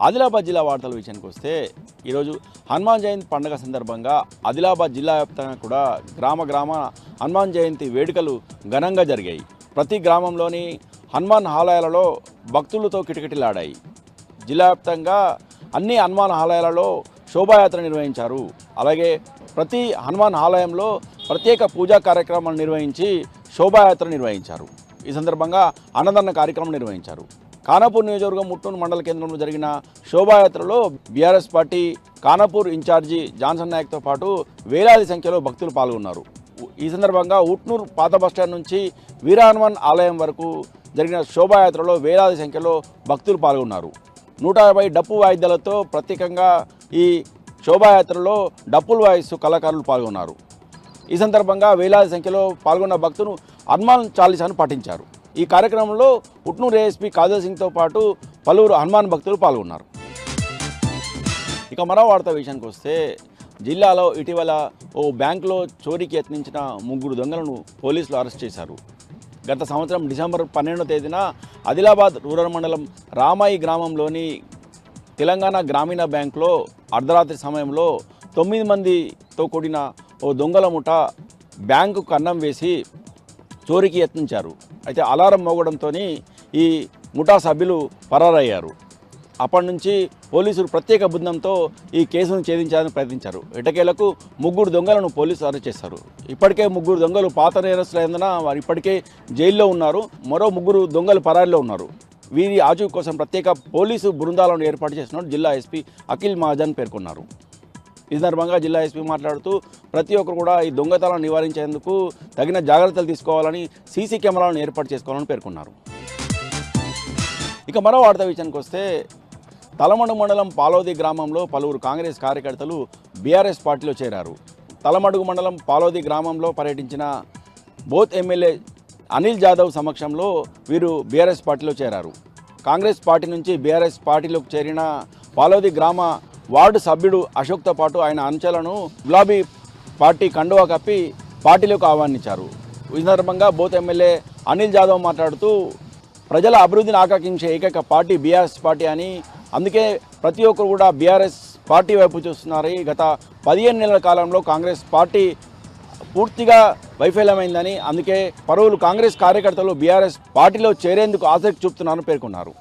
ఆదిలాబాద్ జిల్లా వార్తల విషయానికి వస్తే ఈరోజు హనుమాన్ జయంతి పండుగ సందర్భంగా ఆదిలాబాద్ జిల్లా వ్యాప్తంగా కూడా గ్రామ హనుమాన్ జయంతి వేడుకలు ఘనంగా జరిగాయి. ప్రతి గ్రామంలోని హనుమాన్ ఆలయాలలో భక్తులతో కిటకిటలాడాయి. జిల్లా వ్యాప్తంగా అన్ని హనుమాన్ ఆలయాలలో శోభాయాత్ర నిర్వహించారు. అలాగే ప్రతి హనుమాన్ ఆలయంలో ప్రత్యేక పూజా కార్యక్రమాలు నిర్వహించి శోభాయాత్ర నిర్వహించారు. ఈ సందర్భంగా అన్నదాన కార్యక్రమం నిర్వహించారు. ఖానాపూర్ నియోజకవర్గం ముట్నూరు మండల కేంద్రంలో జరిగిన శోభాయాత్రలో BRS party Khanapur in charge Johnson నాయక్తో పాటు వేలాది సంఖ్యలో భక్తులు పాల్గొన్నారు. ఈ సందర్భంగా ఉట్నూరు పాత బస్టాండ్ నుంచి వీర హనుమాన్ ఆలయం వరకు జరిగిన శోభాయాత్రలో వేలాది సంఖ్యలో భక్తులు పాల్గొన్నారు. 150 డప్పు వాయిద్యాలతో ప్రత్యేకంగా ఈ శోభాయాత్రలో డప్పులు వాయిస్తూ కళాకారులు పాల్గొన్నారు. ఈ సందర్భంగా వేలాది సంఖ్యలో పాల్గొన్న భక్తులు హనుమాన్ చాలీసాను పఠించారు. ఈ కార్యక్రమంలో ఉట్నూరు ఏఎస్పీ కాజల్ సింగ్తో పాటు పలువురు హనుమాన్ భక్తులు పాల్గొన్నారు. ఇక మరో వార్త విషయానికి వస్తే జిల్లాలో ఇటీవల ఓ బ్యాంకులో చోరీకి యత్నించిన 3 దొంగలను పోలీసులు అరెస్ట్ చేశారు. గత సంవత్సరం డిసెంబర్ 12వ తేదీన ఆదిలాబాద్ రూరల్ మండలం రామాయి గ్రామంలోని తెలంగాణ గ్రామీణ బ్యాంకులో అర్ధరాత్రి సమయంలో 9 మందితో కూడిన ఓ దొంగల ముఠ బ్యాంకు కన్నం వేసి చోరీకి యత్నించారు. అయితే అలారం మోగడంతో ఈ ముఠా సభ్యులు పరారయ్యారు. అప్పటి నుంచి పోలీసులు ప్రత్యేక బృందంతో ఈ కేసును ఛేదించాలని ప్రయత్నించారు. ఎటకేలకు 3 దొంగలను పోలీసులు అరెస్ట్ చేశారు. ఇప్పటికే 3 దొంగలు పాత నేరస్తులైనందున వారు ఇప్పటికే జైల్లో ఉన్నారు. మరో 3 దొంగలు పరారీలో ఉన్నారు. వీరి ఆచూ కోసం ప్రత్యేక పోలీసు బృందాలను ఏర్పాటు చేసినట్టు జిల్లా ఎస్పీ అఖిల్ మహాజన్ పేర్కొన్నారు. ఈ సందర్భంగా జిల్లా ఎస్పీ మాట్లాడుతూ ప్రతి ఒక్కరు కూడా ఈ దొంగతనాలను నివారించేందుకు తగిన జాగ్రత్తలు తీసుకోవాలని, సీసీ కెమెరాలను ఏర్పాటు చేసుకోవాలని పేర్కొన్నారు. ఇక మరో వార్త విషయానికి వస్తే తలమడుగు మండలం పాలోది గ్రామంలో పలువురు కాంగ్రెస్ కార్యకర్తలు బీఆర్ఎస్ పార్టీలో చేరారు. తలమడుగు మండలం పాలోది గ్రామంలో పర్యటించిన బోత్ ఎమ్మెల్యే అనిల్ జాదవ్ సమక్షంలో వీరు బీఆర్ఎస్ పార్టీలో చేరారు. కాంగ్రెస్ పార్టీ నుంచి బీఆర్ఎస్ పార్టీలోకి చేరిన పాలోది గ్రామ వార్డు సభ్యుడు అశోక్తో పాటు ఆయన అంచెలను గులాబీ పార్టీ కండువా కప్పి పార్టీలోకి ఆహ్వానించారు. ఈ సందర్భంగా బోత్ ఎమ్మెల్యే అనిల్ జాదవ్ మాట్లాడుతూ ప్రజల అభివృద్ధిని ఆకాంక్షించే ఏకైక పార్టీ బీఆర్ఎస్ పార్టీ అని, అందుకే ప్రతి ఒక్కరు కూడా బీఆర్ఎస్ పార్టీ వైపు చూస్తున్నారు. గత 15 నెలల కాలంలో కాంగ్రెస్ పార్టీ పూర్తిగా వైఫల్యమైందని, అందుకే పలువురు కాంగ్రెస్ కార్యకర్తలు బీఆర్ఎస్ పార్టీలో చేరేందుకు ఆసక్తి చూపుతున్నారని పేర్కొన్నారు.